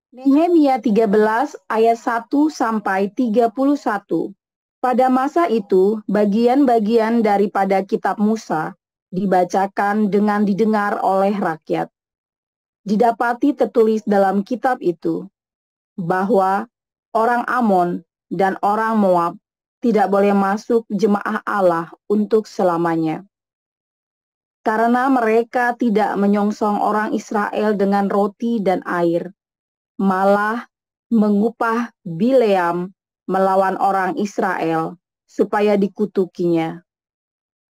Nehemia 13 ayat 1 sampai 31. Pada masa itu, bagian-bagian daripada kitab Musa dibacakan dengan didengar oleh rakyat. Didapati tertulis dalam kitab itu bahwa orang Amon dan orang Moab tidak boleh masuk jemaah Allah untuk selamanya. Karena mereka tidak menyongsong orang Israel dengan roti dan air, malah mengupah Bileam melawan orang Israel supaya dikutukinya.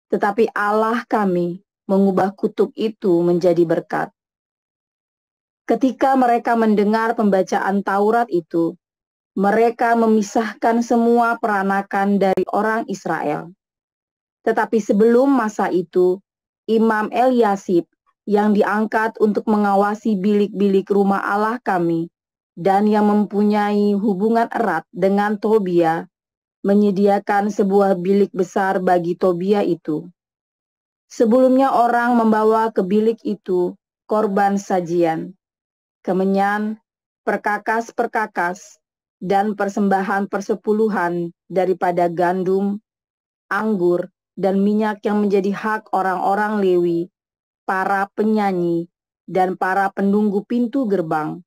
Tetapi Allah kami mengubah kutuk itu menjadi berkat. Ketika mereka mendengar pembacaan Taurat itu, mereka memisahkan semua peranakan dari orang Israel. Tetapi sebelum masa itu, Imam Eliasib yang diangkat untuk mengawasi bilik-bilik rumah Allah kami dan yang mempunyai hubungan erat dengan Tobia, menyediakan sebuah bilik besar bagi Tobia itu. Sebelumnya orang membawa ke bilik itu korban sajian, kemenyan, perkakas-perkakas, dan persembahan persepuluhan daripada gandum, anggur, dan minyak yang menjadi hak orang-orang Lewi, para penyanyi, dan para penunggu pintu gerbang,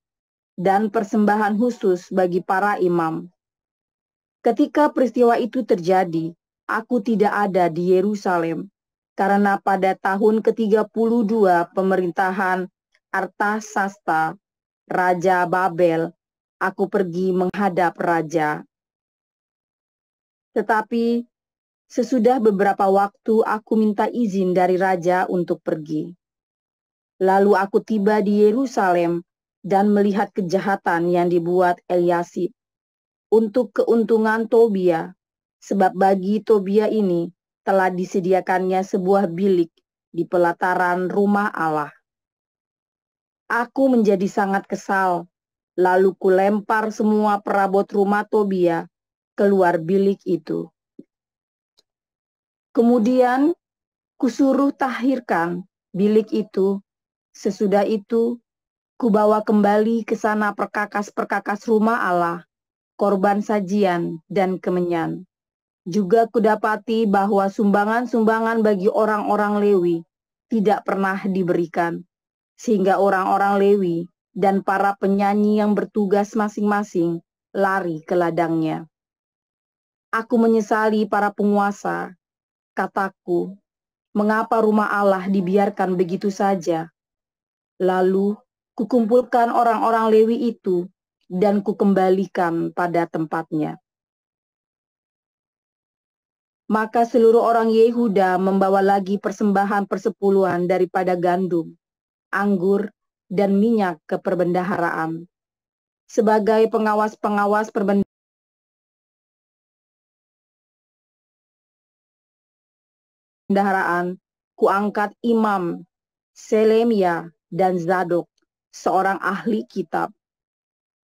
dan persembahan khusus bagi para imam. Ketika peristiwa itu terjadi, aku tidak ada di Yerusalem, karena pada tahun ke-32 pemerintahan Artasasta, Raja Babel, aku pergi menghadap raja. Tetapi sesudah beberapa waktu aku minta izin dari raja untuk pergi. Lalu aku tiba di Yerusalem dan melihat kejahatan yang dibuat Eliasib untuk keuntungan Tobia, sebab bagi Tobia ini telah disediakannya sebuah bilik di pelataran rumah Allah. Aku menjadi sangat kesal, lalu kulempar semua perabot rumah Tobia keluar bilik itu. Kemudian kusuruh tahirkan bilik itu. Sesudah itu kubawa kembali ke sana perkakas-perkakas rumah Allah, korban sajian dan kemenyan. Juga kudapati bahwa sumbangan-sumbangan bagi orang-orang Lewi tidak pernah diberikan, sehingga orang-orang Lewi dan para penyanyi yang bertugas masing-masing lari ke ladangnya. Aku menyesali para penguasa, kataku, mengapa rumah Allah dibiarkan begitu saja? Lalu kukumpulkan orang-orang Lewi itu dan kukembalikan pada tempatnya. Maka seluruh orang Yehuda membawa lagi persembahan persepuluhan daripada gandum, anggur, dan minyak ke perbendaharaan. Sebagai pengawas-pengawas perbendaharaan, kuangkat imam, Selemia, dan Zadok, seorang ahli kitab,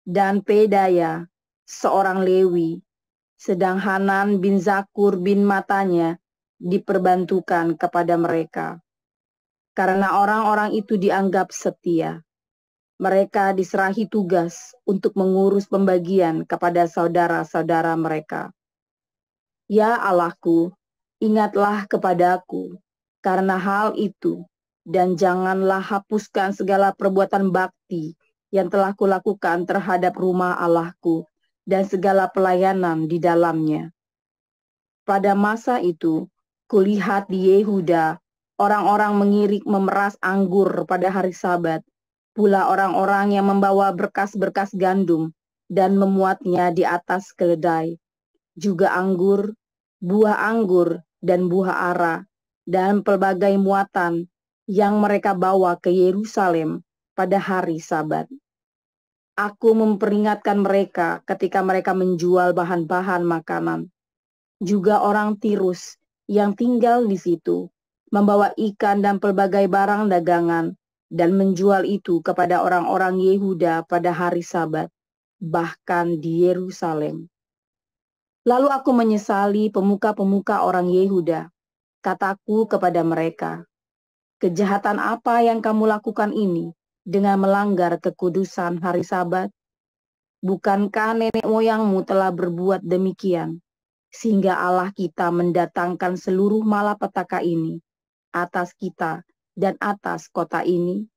dan Pedaya, seorang Lewi, sedang Hanan bin Zakur bin Matanya diperbantukan kepada mereka. Karena orang-orang itu dianggap setia, mereka diserahi tugas untuk mengurus pembagian kepada saudara-saudara mereka. Ya Allahku, ingatlah kepadaku karena hal itu, dan janganlah hapuskan segala perbuatan bakti yang telah kulakukan terhadap rumah Allahku dan segala pelayanan di dalamnya. Pada masa itu, kulihat di Yehuda, orang-orang mengirik memeras anggur pada hari Sabat, pula orang-orang yang membawa berkas-berkas gandum dan memuatnya di atas keledai, juga anggur, buah anggur, dan buah ara, dan pelbagai muatan yang mereka bawa ke Yerusalem pada hari Sabat. Aku memperingatkan mereka ketika mereka menjual bahan-bahan makanan. Juga orang Tirus yang tinggal di situ membawa ikan dan pelbagai barang dagangan dan menjual itu kepada orang-orang Yehuda pada hari Sabat, bahkan di Yerusalem. Lalu aku menyesali pemuka-pemuka orang Yehuda. Kataku kepada mereka, kejahatan apa yang kamu lakukan ini dengan melanggar kekudusan hari Sabat? Bukankah nenek moyangmu telah berbuat demikian, sehingga Allah kita mendatangkan seluruh malapetaka ini atas kita dan atas kota ini?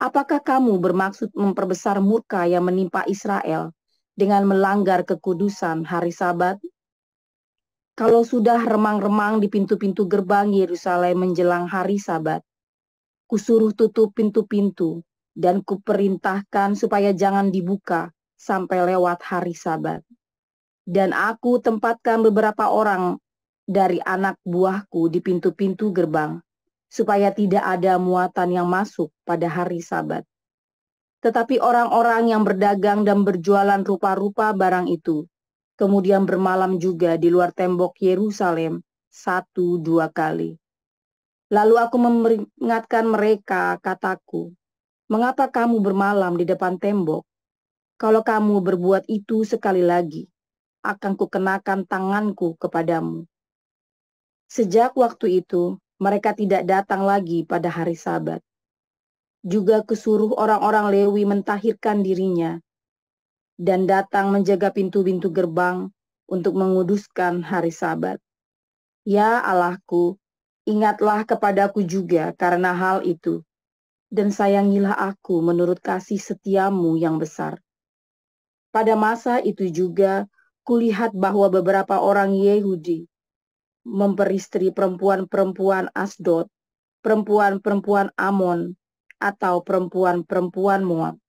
Apakah kamu bermaksud memperbesar murka yang menimpa Israel dengan melanggar kekudusan hari Sabat? Kalau sudah remang-remang di pintu-pintu gerbang Yerusalem menjelang hari Sabat, kusuruh tutup pintu-pintu dan kuperintahkan supaya jangan dibuka sampai lewat hari Sabat. Dan aku tempatkan beberapa orang dari anak buahku di pintu-pintu gerbang, supaya tidak ada muatan yang masuk pada hari Sabat. Tetapi orang-orang yang berdagang dan berjualan rupa-rupa barang itu, kemudian bermalam juga di luar tembok Yerusalem 1-2 kali. Lalu aku memperingatkan mereka, kataku, mengapa kamu bermalam di depan tembok? Kalau kamu berbuat itu sekali lagi, akan kukenakan tanganku kepadamu. Sejak waktu itu, mereka tidak datang lagi pada hari Sabat. Juga kusuruh orang-orang Lewi mentahirkan dirinya dan datang menjaga pintu-pintu gerbang untuk menguduskan hari Sabat. Ya Allahku, ingatlah kepadaku juga karena hal itu, dan sayangilah aku menurut kasih setiamu yang besar. Pada masa itu juga, kulihat bahwa beberapa orang Yahudi memperistri perempuan-perempuan Asdod, perempuan-perempuan Amon, atau perempuan-perempuan Moab.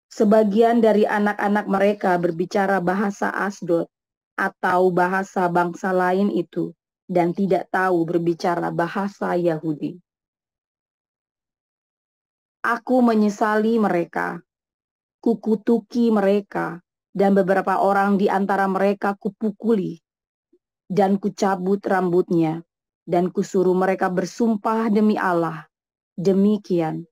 Sebagian dari anak-anak mereka berbicara bahasa Asdod atau bahasa bangsa lain itu, dan tidak tahu berbicara bahasa Yahudi. Aku menyesali mereka, kukutuki mereka, dan beberapa orang di antara mereka kupukuli, dan kucabut rambutnya, dan kusuruh mereka bersumpah demi Allah. Demikian,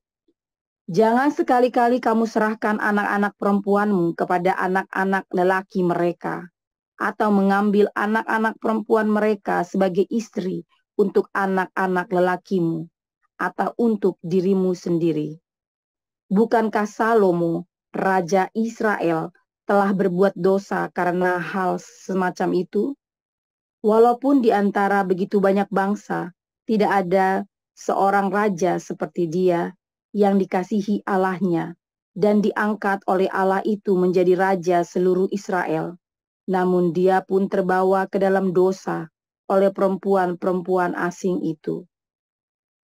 jangan sekali-kali kamu serahkan anak-anak perempuanmu kepada anak-anak lelaki mereka, atau mengambil anak-anak perempuan mereka sebagai istri untuk anak-anak lelakimu, atau untuk dirimu sendiri. Bukankah Salomo, Raja Israel, telah berbuat dosa karena hal semacam itu? Walaupun di antara begitu banyak bangsa, tidak ada seorang raja seperti dia yang dikasihi Allahnya dan diangkat oleh Allah itu menjadi raja seluruh Israel. Namun dia pun terbawa ke dalam dosa oleh perempuan-perempuan asing itu.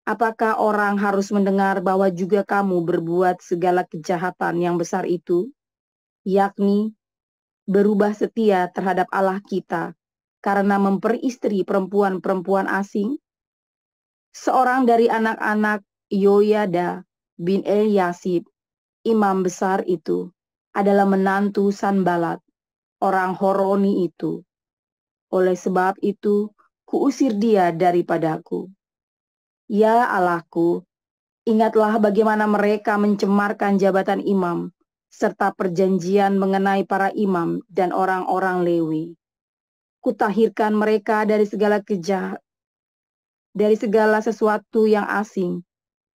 Apakah orang harus mendengar bahwa juga kamu berbuat segala kejahatan yang besar itu, yakni berubah setia terhadap Allah kita karena memperistri perempuan-perempuan asing? Seorang dari anak-anak Yoyada bin Eliasib, imam besar itu, adalah menantu Sanbalat, orang Horoni itu. Oleh sebab itu, kuusir dia daripadaku. Ya Allahku, ingatlah bagaimana mereka mencemarkan jabatan imam, serta perjanjian mengenai para imam dan orang-orang Lewi. Kutahirkan mereka dari segala sesuatu yang asing,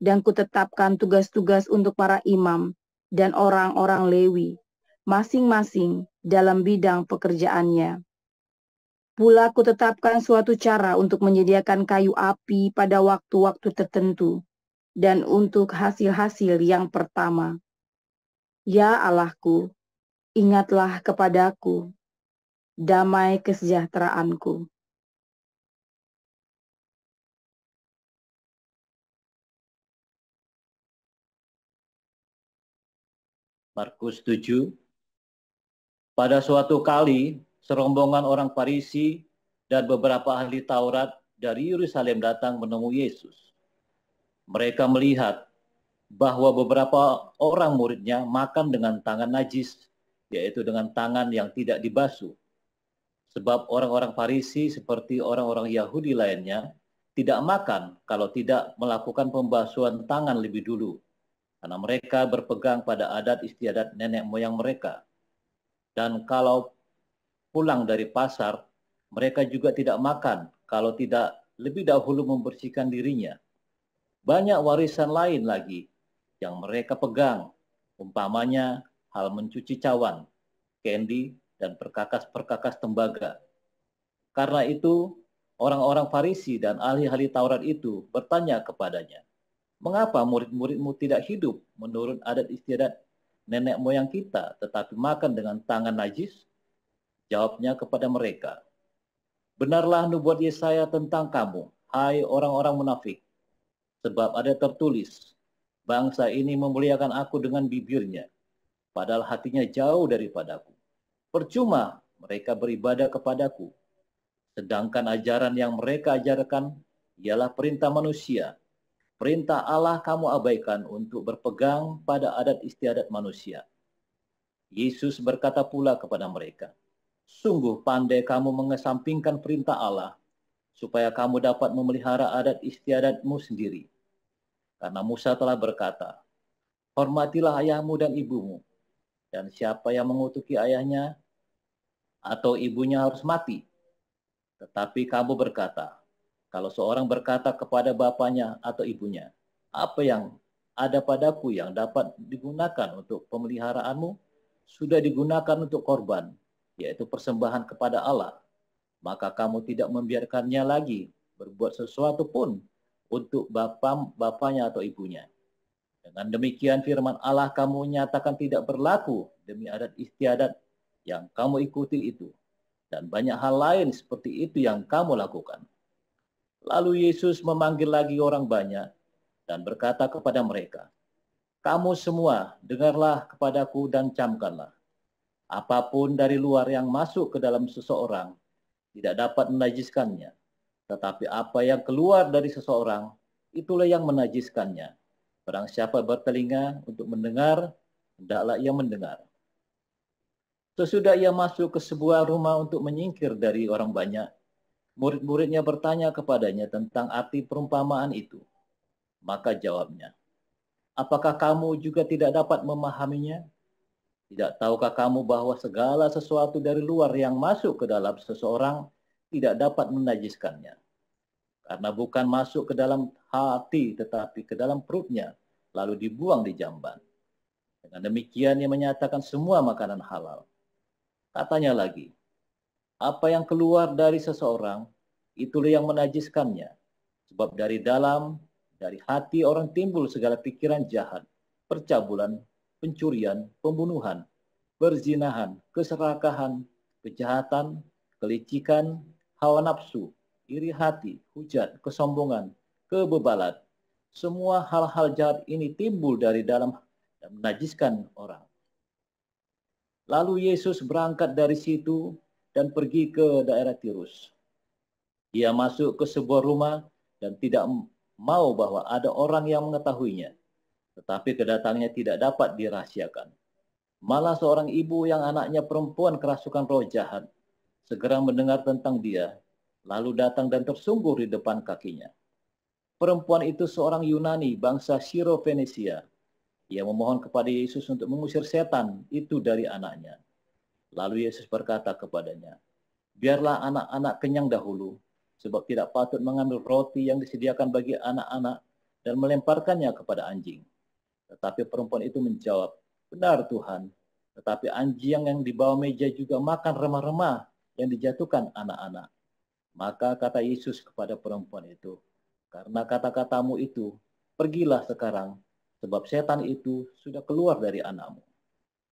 dan kutetapkan tugas-tugas untuk para imam dan orang-orang Lewi, masing-masing dalam bidang pekerjaannya. Pula kutetapkan suatu cara untuk menyediakan kayu api pada waktu-waktu tertentu, dan untuk hasil-hasil yang pertama. Ya Allahku, ingatlah kepadaku, damai kesejahteraanku. Markus 7. Pada suatu kali, serombongan orang Farisi dan beberapa ahli Taurat dari Yerusalem datang menemui Yesus. Mereka melihat bahwa beberapa orang muridnya makan dengan tangan najis, yaitu dengan tangan yang tidak dibasuh. Sebab orang-orang Farisi seperti orang-orang Yahudi lainnya tidak makan kalau tidak melakukan pembasuhan tangan lebih dulu, karena mereka berpegang pada adat istiadat nenek moyang mereka. Dan kalau pulang dari pasar, mereka juga tidak makan kalau tidak lebih dahulu membersihkan dirinya. Banyak warisan lain lagi yang mereka pegang, umpamanya hal mencuci cawan, kendi, dan perkakas-perkakas tembaga. Karena itu, orang-orang Farisi dan ahli-ahli Taurat itu bertanya kepadanya, "Mengapa murid-muridmu tidak hidup menurut adat istiadat nenek moyang kita, tetapi makan dengan tangan najis?" Jawabnya kepada mereka, "Benarlah nubuat Yesaya tentang kamu, hai orang-orang munafik. Sebab ada tertulis, bangsa ini memuliakan aku dengan bibirnya, padahal hatinya jauh daripadaku. Percuma mereka beribadah kepadaku, sedangkan ajaran yang mereka ajarkan ialah perintah manusia. Perintah Allah kamu abaikan untuk berpegang pada adat istiadat manusia." Yesus berkata pula kepada mereka, "Sungguh pandai kamu mengesampingkan perintah Allah, supaya kamu dapat memelihara adat istiadatmu sendiri. Karena Musa telah berkata, hormatilah ayahmu dan ibumu, dan siapa yang mengutuki ayahnya atau ibunya harus mati. Tetapi kamu berkata, kalau seorang berkata kepada bapaknya atau ibunya, apa yang ada padaku yang dapat digunakan untuk pemeliharaanmu, sudah digunakan untuk korban, yaitu persembahan kepada Allah, maka kamu tidak membiarkannya lagi berbuat sesuatu pun untuk bapaknya atau ibunya. Dengan demikian firman Allah kamu nyatakan tidak berlaku demi adat istiadat yang kamu ikuti itu. Dan banyak hal lain seperti itu yang kamu lakukan. Lalu Yesus memanggil lagi orang banyak dan berkata kepada mereka, "Kamu semua dengarlah kepadaku dan camkanlah. Apapun dari luar yang masuk ke dalam seseorang tidak dapat menajiskannya. Tetapi apa yang keluar dari seseorang, itulah yang menajiskannya. Barang siapa bertelinga untuk mendengar, hendaklah ia mendengar." Sesudah ia masuk ke sebuah rumah untuk menyingkir dari orang banyak, murid-muridnya bertanya kepadanya tentang arti perumpamaan itu. Maka jawabnya, "Apakah kamu juga tidak dapat memahaminya? Tidak tahukah kamu bahwa segala sesuatu dari luar yang masuk ke dalam seseorang tidak dapat menajiskannya? Karena bukan masuk ke dalam hati tetapi ke dalam perutnya, lalu dibuang di jamban. Dengan demikian ia menyatakan semua makanan halal." Katanya lagi, apa yang keluar dari seseorang, itulah yang menajiskannya. Sebab dari dalam, dari hati orang timbul segala pikiran jahat, percabulan, pencurian, pembunuhan, perzinahan, keserakahan, kejahatan, kelicikan, hawa nafsu, iri hati, hujat, kesombongan, kebebalan. Semua hal-hal jahat ini timbul dari dalam dan menajiskan orang. Lalu Yesus berangkat dari situ dan pergi ke daerah Tirus. Ia masuk ke sebuah rumah dan tidak mau bahwa ada orang yang mengetahuinya. Tetapi kedatangannya tidak dapat dirahasiakan. Malah seorang ibu yang anaknya perempuan kerasukan roh jahat segera mendengar tentang dia, lalu datang dan tersungkur di depan kakinya. Perempuan itu seorang Yunani bangsa Syro-Fenisia. Ia memohon kepada Yesus untuk mengusir setan itu dari anaknya. Lalu Yesus berkata kepadanya, "Biarlah anak-anak kenyang dahulu, sebab tidak patut mengambil roti yang disediakan bagi anak-anak dan melemparkannya kepada anjing." Tetapi perempuan itu menjawab, "Benar Tuhan, tetapi anjing yang di bawah meja juga makan remah-remah yang dijatuhkan anak-anak." Maka kata Yesus kepada perempuan itu, "Karena kata-katamu itu, pergilah sekarang, sebab setan itu sudah keluar dari anakmu."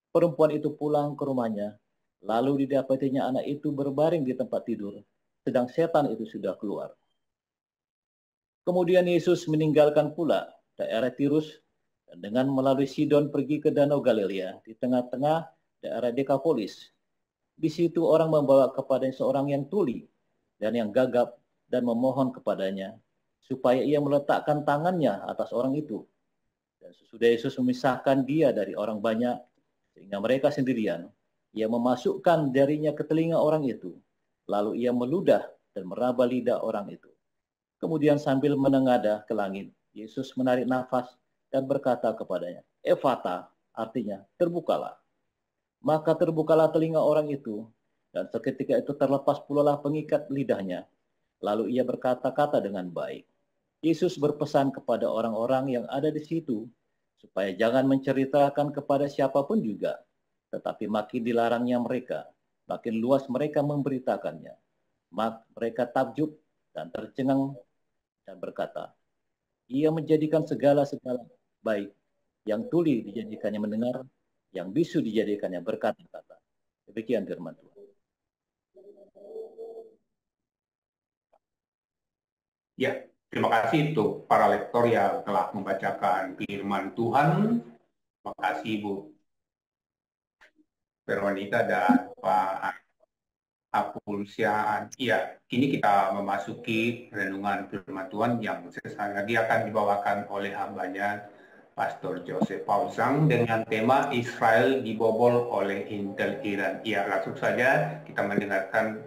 Perempuan itu pulang ke rumahnya, lalu didapatinya anak itu berbaring di tempat tidur, sedang setan itu sudah keluar. Kemudian Yesus meninggalkan pula daerah Tirus dan dengan melalui Sidon pergi ke Danau Galilea di tengah-tengah daerah Dekapolis. Di situ orang membawa kepadanya seorang yang tuli dan yang gagap dan memohon kepadanya supaya ia meletakkan tangannya atas orang itu. Dan sesudah Yesus memisahkan dia dari orang banyak, sehingga mereka sendirian, ia memasukkan jarinya ke telinga orang itu. Lalu ia meludah dan meraba lidah orang itu. Kemudian sambil menengadah ke langit, Yesus menarik nafas dan berkata kepadanya, "Ephata," artinya terbukalah. Maka terbukalah telinga orang itu, dan seketika itu terlepas pula pengikat lidahnya. Lalu ia berkata-kata dengan baik. Yesus berpesan kepada orang-orang yang ada di situ, supaya jangan menceritakan kepada siapapun juga Tetapi makin dilarangnya mereka, makin luas mereka memberitakannya. Mereka takjub dan tercengang dan berkata, ia menjadikan segala-segala baik. Yang tuli dijadikannya mendengar, yang bisu dijadikannya berkata-kata. Demikian firman Tuhan. Ya, terima kasih untuk para lektor yang telah membacakan firman Tuhan. Terima kasih Ibu Veronica dan Pak Apulsiaan. Iya, kini kita memasuki renungan firman Tuhan yang sesaat lagi akan dibawakan oleh hambanya Pastor Joseph Pausang dengan tema Israel dibobol oleh Intel Iran. Ya, langsung saja kita mendengarkan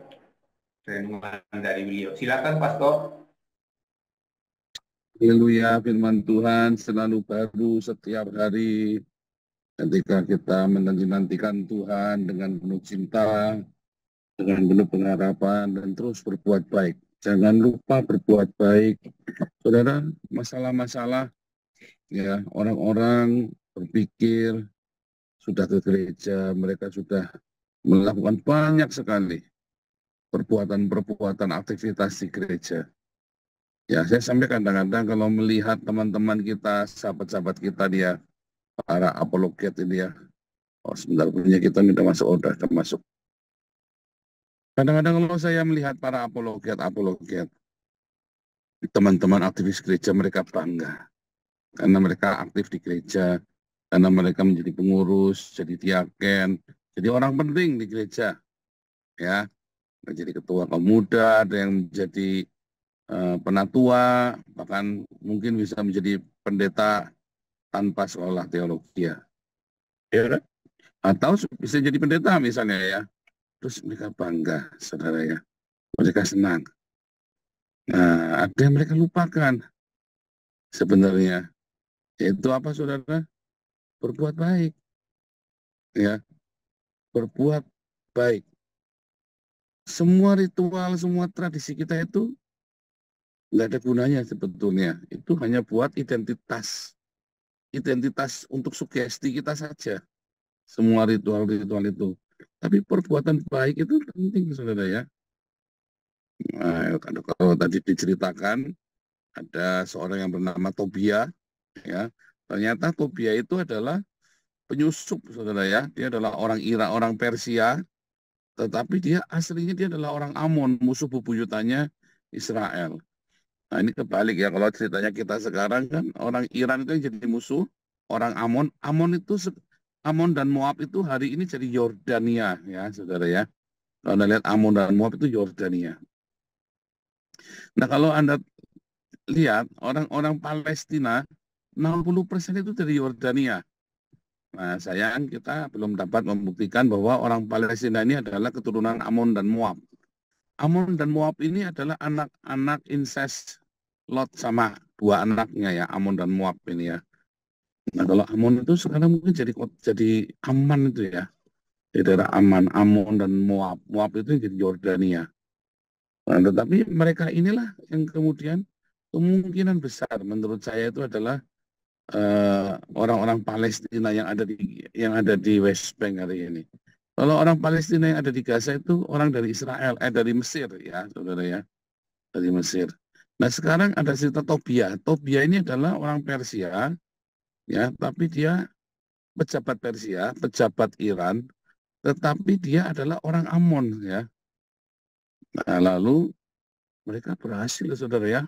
renungan dari beliau. Silakan Pastor. Haleluya, firman Tuhan selalu baru setiap hari ketika kita menanti-nantikan Tuhan dengan penuh cinta, dengan penuh pengharapan, dan terus berbuat baik. Jangan lupa berbuat baik. Saudara, masalah-masalah, ya, orang-orang berpikir sudah ke gereja, mereka sudah melakukan banyak sekali perbuatan-perbuatan aktivitas di gereja. Ya, saya sampai kadang-kadang kalau melihat teman-teman kita, sahabat-sahabat kita dia, para apologet ini ya, oh sebentar punya kita minta masuk, oh, udah masuk. Kadang-kadang kalau saya melihat para apologet, teman-teman aktivis gereja, mereka bangga. Karena mereka aktif di gereja, karena mereka menjadi pengurus, jadi diaken, jadi orang penting di gereja. Ya, menjadi ketua pemuda, ada yang menjadi penatua, bahkan mungkin bisa menjadi pendeta tanpa sekolah teologi ya. Ya, atau bisa jadi pendeta misalnya ya. Terus mereka bangga, saudara ya. Mereka senang. Nah, ada yang mereka lupakan sebenarnya. Yaitu apa, saudara? Berbuat baik. Ya, berbuat baik. Semua ritual, semua tradisi kita itu nggak ada gunanya sebetulnya. Itu hanya buat identitas untuk sugesti kita saja. Semua ritual-ritual itu. Tapi perbuatan baik itu penting, saudara ya. Nah, kalau tadi diceritakan, ada seorang yang bernama Tobia, ya. Ternyata Tobia itu adalah penyusup, saudara ya. Dia adalah orang Irak, orang Persia, tetapi dia aslinya dia adalah orang Amon, musuh bebuyutannya Israel. Nah, ini kebalik ya, kalau ceritanya kita sekarang kan orang Iran itu yang jadi musuh, orang Amon. Amon dan Moab itu hari ini jadi Yordania ya, saudara ya. Kalau Anda lihat Amon dan Moab itu Yordania. Nah, kalau Anda lihat orang-orang Palestina 60% itu dari Yordania. Nah, sayang kita belum dapat membuktikan bahwa orang Palestina ini adalah keturunan Amon dan Moab. Amon dan Moab ini adalah anak-anak incest Lot sama dua anaknya ya, Amon dan Moab ini ya. Nah, kalau Amon itu sekarang mungkin jadi Aman itu ya. Di daerah Aman, Amon dan Moab. Moab itu jadi Yordania. Nah, tetapi mereka inilah yang kemudian kemungkinan besar menurut saya itu adalah orang-orang Palestina yang ada di West Bank hari ini. Kalau orang Palestina yang ada di Gaza itu orang dari Israel, dari Mesir ya, saudara ya, dari Mesir. Nah, sekarang ada cerita Tobia. Tobia ini adalah orang Persia, ya, tapi dia pejabat Persia, pejabat Iran, tetapi dia adalah orang Amon, ya. Nah, lalu mereka berhasil, saudara ya,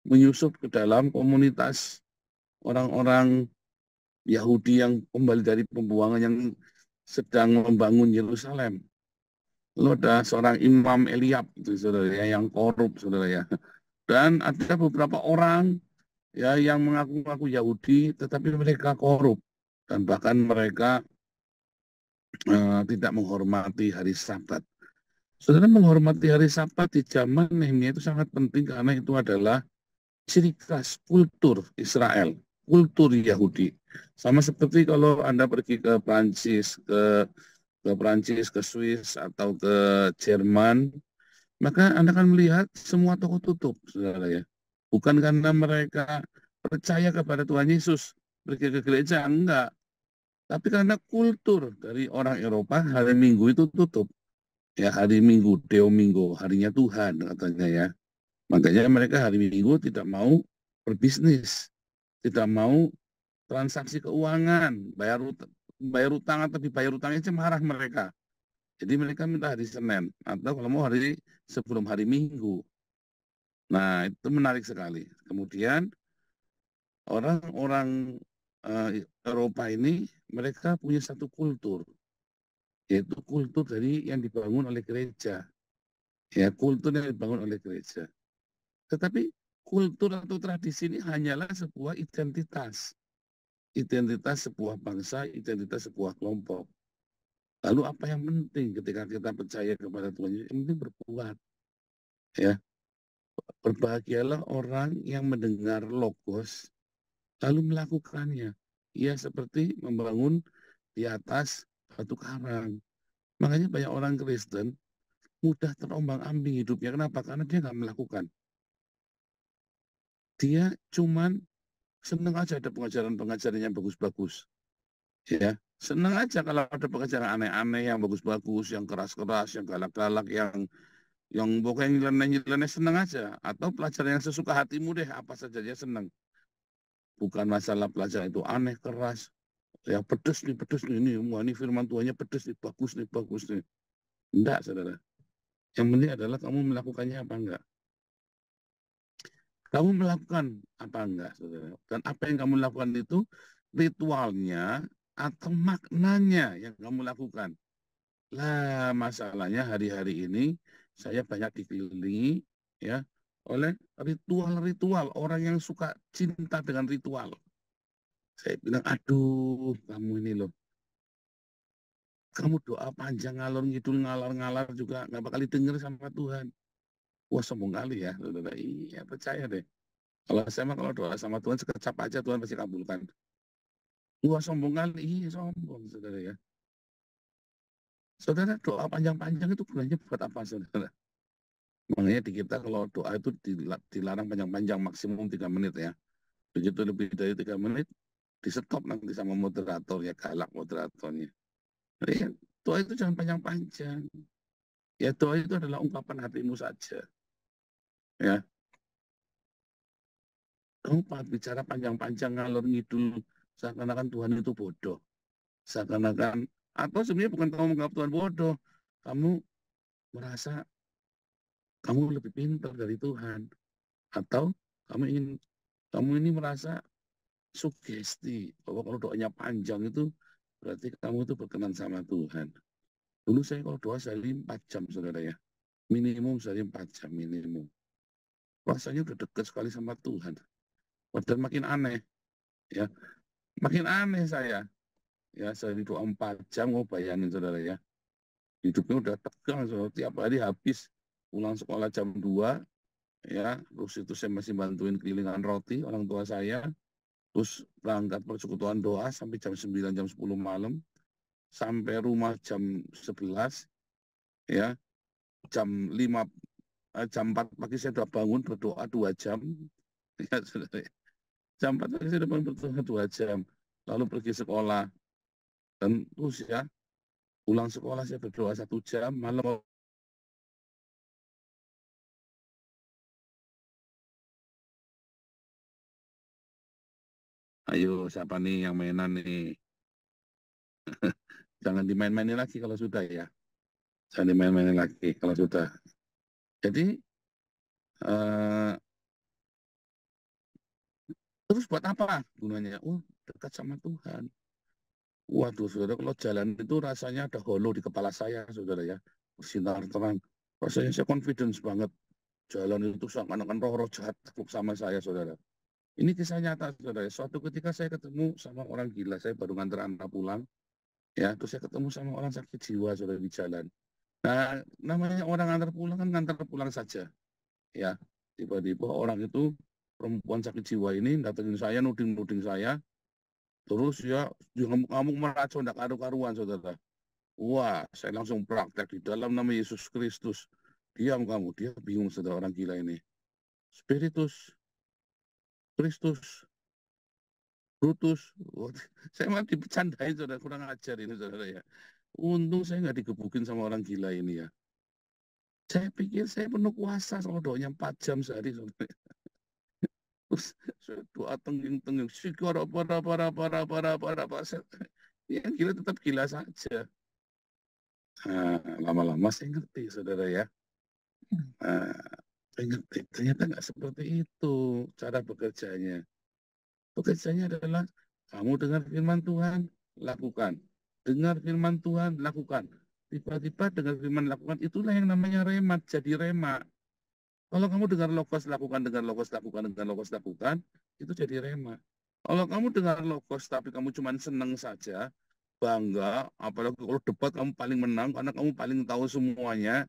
menyusup ke dalam komunitas orang-orang Yahudi yang kembali dari pembuangan yang sedang membangun Yerusalem. Lalu ada seorang Imam Eliab, itu, saudara ya, yang korup, saudara ya. Dan ada beberapa orang ya yang mengaku-ngaku Yahudi, tetapi mereka korup dan bahkan mereka tidak menghormati hari Sabat. Saudara, menghormati hari Sabat di zaman Nehemia itu sangat penting karena itu adalah ciri khas kultur Israel, kultur Yahudi. Sama seperti kalau Anda pergi ke Prancis, ke Swiss atau ke Jerman, maka Anda akan melihat semua toko tutup, saudara ya. Bukan karena mereka percaya kepada Tuhan Yesus, pergi ke gereja, enggak. Tapi karena kultur dari orang Eropa, hari Minggu itu tutup. Ya, hari Minggu, Deo Minggu, harinya Tuhan katanya ya. Makanya mereka hari Minggu tidak mau berbisnis, tidak mau transaksi keuangan, bayar utang atau dibayar utangnya aja marah mereka. Jadi mereka minta hari Senin atau kalau mau hari sebelum hari Minggu. Nah, itu menarik sekali. Kemudian orang-orang Eropa ini mereka punya satu kultur, yaitu kultur dari yang dibangun oleh gereja. Ya, kultur yang dibangun oleh gereja. Tetapi kultur atau tradisi ini hanyalah sebuah identitas. Identitas sebuah bangsa, identitas sebuah kelompok. Lalu apa yang penting ketika kita percaya kepada Tuhan? Yang penting berbuat. Ya, berbahagialah orang yang mendengar logos lalu melakukannya. Ya, seperti membangun di atas batu karang. Makanya banyak orang Kristen mudah terombang-ambing hidupnya. Kenapa? Karena dia nggak melakukan. Dia cuman senang aja ada pengajaran-pengajaran yang bagus-bagus. Ya, senang aja kalau ada pengajaran aneh-aneh yang bagus-bagus, yang keras-keras, yang galak-galak, yang pokoknya nyeleneh-nyeleneh, senang aja. Atau pelajaran yang sesuka hatimu deh, apa saja dia senang. Bukan masalah pelajaran itu aneh, keras, ya pedes nih, ini firman Tuhannya pedes nih, bagus nih. Enggak, saudara. Yang penting adalah kamu melakukannya apa enggak. Kamu melakukan apa enggak, saudara. Dan apa yang kamu lakukan itu ritualnya atau maknanya yang kamu lakukan. Lah, masalahnya hari-hari ini saya banyak dikelilingi ya oleh ritual-ritual, orang yang suka cinta dengan ritual. Saya bilang, aduh, kamu ini loh, kamu doa panjang ngalor ngidul ngalar juga nggak bakal didengar sama Tuhan. Wah, sombong kali ya, saudara. Iya, percaya deh. Kalau saya mah kalau doa sama Tuhan sekecap aja Tuhan pasti kabulkan. Wah, sombong kali. Iya, sombong, saudara ya. Saudara, doa panjang-panjang itu gunanya buat apa, saudara? Makanya di kita kalau doa itu dilarang panjang-panjang, maksimum 3 menit ya. Begitu lebih dari 3 menit, di stop nanti sama moderator ya, galak moderatornya. Jadi, ya, doa itu jangan panjang-panjang. Ya, doa itu adalah ungkapan hatimu saja. Ya, kamu bicara panjang-panjang ngalor ngidul seakan-akan Tuhan itu bodoh. Seakan-akan, atau sebenarnya bukan kamu menganggap Tuhan bodoh, kamu merasa kamu lebih pintar dari Tuhan. Atau kamu ini merasa sugesti bahwa kalau doanya panjang itu berarti kamu itu berkenan sama Tuhan. Dulu saya kalau doa sehari 4 jam, saudara ya. Minimum sehari 4 jam, minimum. Rasanya udah dekat sekali sama Tuhan. Padahal makin aneh. Ya, makin aneh saya. Ya, sehari doa 4 jam, mau bayangin saudara ya. Hidupnya udah tegang, saudara. Tiap hari habis pulang sekolah jam 2, ya. Terus itu saya masih bantuin kelilingan roti orang tua saya. Terus berangkat persekutuan doa sampai jam 9, jam 10 malam. Sampai rumah jam 11, ya. Jam 4 pagi saya sudah bangun berdoa 2 jam. Ya, saudara. Jam 4 pagi saya sudah bangun berdoa 2 jam. Lalu pergi sekolah. Dan terus ya, pulang sekolah saya berdoa 1 jam, malam. Ayo, siapa nih yang mainan nih? Jangan dimain-mainin lagi kalau sudah ya. Jangan dimain-mainin lagi kalau sudah. Jadi, terus buat apa gunanya? Dekat sama Tuhan. Waduh, saudara, kalau jalan itu rasanya ada holo di kepala saya, saudara ya. Bersinar terang. Rasanya saya confidence banget. Jalan itu seakan-akan roh-roh jahat takut sama saya, saudara. Ini kisah nyata, saudara. Suatu ketika saya ketemu sama orang gila. Saya baru nganter anak pulang. Ya, terus saya ketemu sama orang sakit jiwa, saudara, di jalan. Nah, namanya orang nganter pulang kan nganter pulang saja. Ya, tiba-tiba orang itu, perempuan sakit jiwa ini, datengin saya, nuding-nuding saya. Terus ya, ngamuk-ngamuk meracun, tidak karu-karuan, saudara. Wah, saya langsung praktek di dalam nama Yesus Kristus. Diam kamu, dia bingung, saudara, orang gila ini. Spiritus, Kristus, Brutus. Saya malah dibercandain, saudara, kurang ajar ini, saudara ya. Untung saya nggak digebukin sama orang gila ini ya. Saya pikir saya penuh kuasa sama doanya 4 jam sehari, saudara. Terus saya doa tengging-tengging, syukur para. Ya gila tetap gila saja. Nah, lama-lama saya ngerti, saudara ya. Nah, saya ngerti, ternyata nggak seperti itu cara bekerjanya. Pekerjaannya adalah kamu dengar firman Tuhan, lakukan. Dengar firman Tuhan, lakukan. Tiba-tiba dengar firman lakukan, itulah yang namanya remat, jadi rema. Kalau kamu dengar logos, lakukan, dengar logos, lakukan, dengar logos, lakukan, itu jadi rema. Kalau kamu dengar logos, tapi kamu cuma senang saja, bangga, apalagi kalau debat kamu paling menang, karena kamu paling tahu semuanya,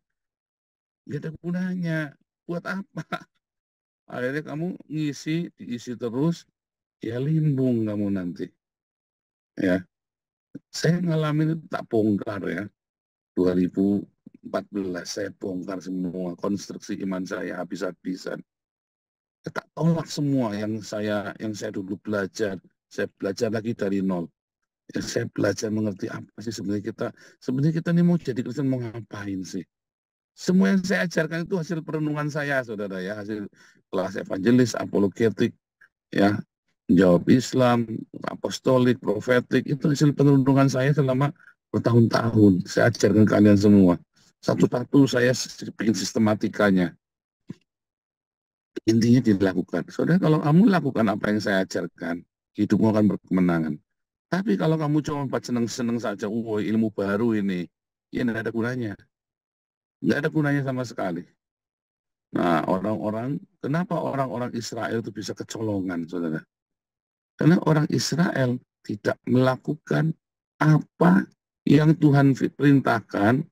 nggak ada gunanya. Buat apa? Akhirnya kamu diisi terus, ya limbung kamu nanti. Ya, saya ngalamin itu tak bongkar ya. 2014 saya bongkar semua konstruksi iman saya habis-habisan. Saya tak tolak semua yang saya dulu belajar. Saya belajar lagi dari nol. Ya, saya belajar mengerti apa sih sebenarnya kita ini mau jadi Kristen mau ngapain sih? Semua yang saya ajarkan itu hasil perenungan saya, saudara ya, hasil kelas evangelis, apologetik, ya, jawab Islam, apostolik, profetik, itu hasil perenungan saya selama bertahun-tahun. Saya ajarkan kalian semua. Satu-satu saya bikin sistematikanya. Intinya dilakukan. Saudara, kalau kamu lakukan apa yang saya ajarkan, hidupmu akan berkemenangan. Tapi kalau kamu cuma seneng-seneng saja, ilmu baru ini, ya tidak ada gunanya. Nggak ada gunanya sama sekali. Nah, kenapa orang-orang Israel itu bisa kecolongan, saudara? Karena orang Israel tidak melakukan apa yang Tuhan perintahkan,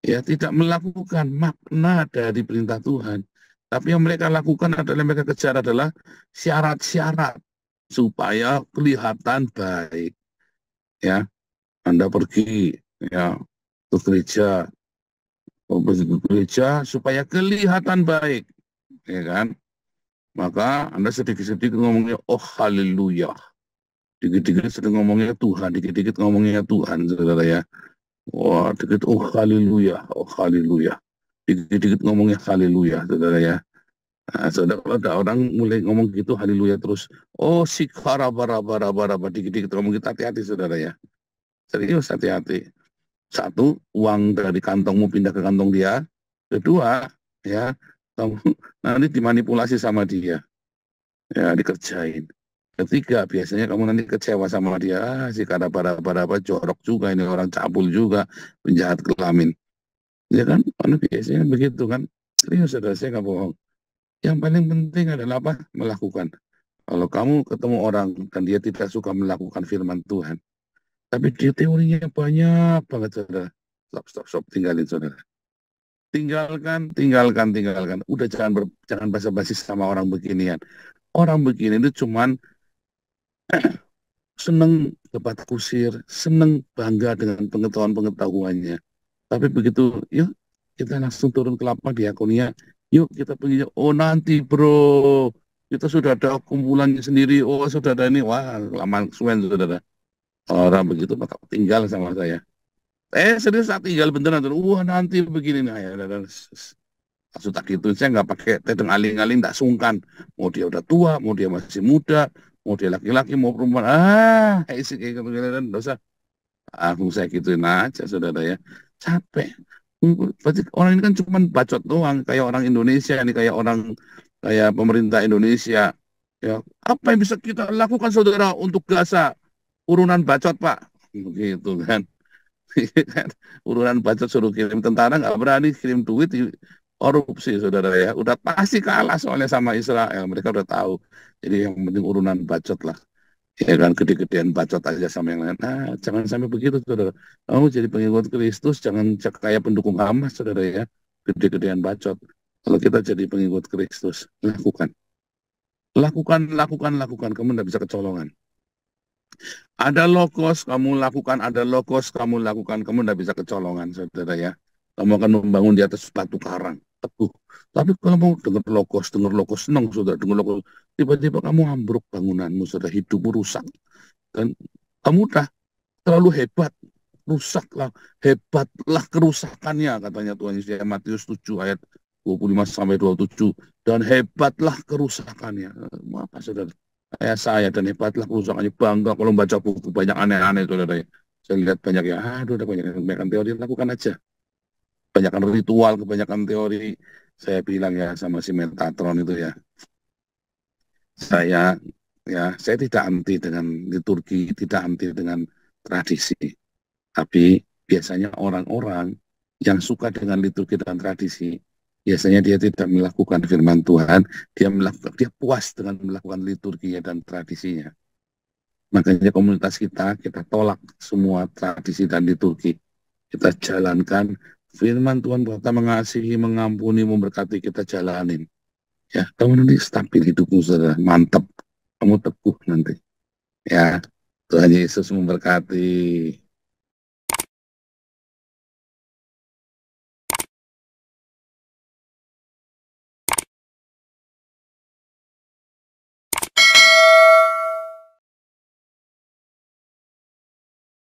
ya, tidak melakukan makna dari perintah Tuhan. Tapi yang mereka lakukan adalah mereka kejar adalah syarat-syarat supaya kelihatan baik. Ya, Anda pergi ya ke gereja supaya kelihatan baik, ya kan? Maka Anda sedikit-sedikit ngomongnya, oh haleluya. Dikit-dikit sedang ngomongnya Tuhan, dikit-dikit ngomongnya Tuhan, saudara ya. Wah, dikit, oh haleluya, oh haleluya. Dikit-dikit ngomongnya haleluya, saudara ya. Nah, saudara, kalau ada orang mulai ngomong gitu, haleluya terus, oh sikara bara, dikit-dikit ngomong gitu, hati-hati, saudara ya. Serius, hati-hati. Satu, uang dari kantongmu pindah ke kantong dia. Kedua, ya, kamu nanti dimanipulasi sama dia. Ya, dikerjain. Ketiga, biasanya kamu nanti kecewa sama dia. Si kada bara jorok juga, ini orang cabul juga, penjahat kelamin. Ya kan, biasanya begitu kan. Serius, saudara, saya nggak bohong. Yang paling penting adalah apa? Melakukan. Kalau kamu ketemu orang dan dia tidak suka melakukan firman Tuhan, tapi dia teorinya banyak banget, saudara. Stop, tinggalin, saudara. Tinggalkan. Udah jangan basa-basi sama orang beginian. Orang begini itu cuman seneng debat kusir, seneng bangga dengan pengetahuannya. Tapi begitu, yuk kita langsung turun ke lapang diakonia, yuk kita pergi, oh nanti bro, kita sudah ada kumpulannya sendiri, oh sudah ada ini, wah lama suwen saudara. Orang begitu maka tinggal sama saya. Serius saat tinggal beneran, wah nanti begini, nah ya, maksud tak gitu, saya nggak pakai tedeng aling-aling, tak sungkan, mau dia udah tua, mau dia masih muda, mau dia laki-laki, mau perempuan, isi kayak gitu, dosa. Aku saya gituin aja, saudara ya. Capek. Berarti orang ini kan cuma bacot doang, kayak orang Indonesia, ini kayak pemerintah Indonesia. Ya, apa yang bisa kita lakukan, saudara, untuk Gaza? Urunan bacot, Pak. Begitu kan. Urunan bacot suruh kirim tentara, nggak berani kirim duit, korupsi, saudara ya. Udah pasti kalah soalnya sama Israel. Mereka udah tahu. Jadi yang penting urunan bacot lah. Ya kan, gede-gedean bacot aja sama yang lain. Nah, jangan sampai begitu, saudara. Kamu jadi pengikut Kristus, jangan kayak pendukung Hamas, saudara ya. Gede-gedean bacot. Kalau kita jadi pengikut Kristus, lakukan. Lakukan. Kamu tidak bisa kecolongan. Ada logos, kamu lakukan. Ada logos, kamu lakukan. Kamu tidak bisa kecolongan, saudara ya. Kamu akan membangun di atas batu karang. teguh. Tapi kalau mau dengar logos senang, saudara, dengar logos, tiba-tiba kamu ambruk bangunanmu, saudara, hidupmu rusak. Dan kamu udah terlalu hebat, rusaklah, hebatlah kerusakannya, katanya Tuhan Yesus, Matius 7 ayat 25-27, dan hebatlah kerusakannya. Mau apa, saudara? Kayak saya, dan hebatlah kerusakannya, bangga kalau baca buku banyak aneh-aneh, saudara. Saya lihat banyak ya, aduh, udah kebanyakan teori, lakukan aja. Kebanyakan ritual, kebanyakan teori. Saya bilang ya sama si Metatron itu ya, saya tidak anti dengan liturgi, tidak anti dengan tradisi. Tapi biasanya orang-orang yang suka dengan liturgi dan tradisi, biasanya dia tidak melakukan firman Tuhan, dia puas dengan melakukan liturginya dan tradisinya. Makanya komunitas kita tolak semua tradisi dan liturgi. Kita jalankan firman Tuhan, kita mengasihi, mengampuni, memberkati, kita jalanin. Ya, kamu nanti stabil hidupmu, saudara. Mantap. Kamu teguh nanti. Ya, Tuhan Yesus memberkati.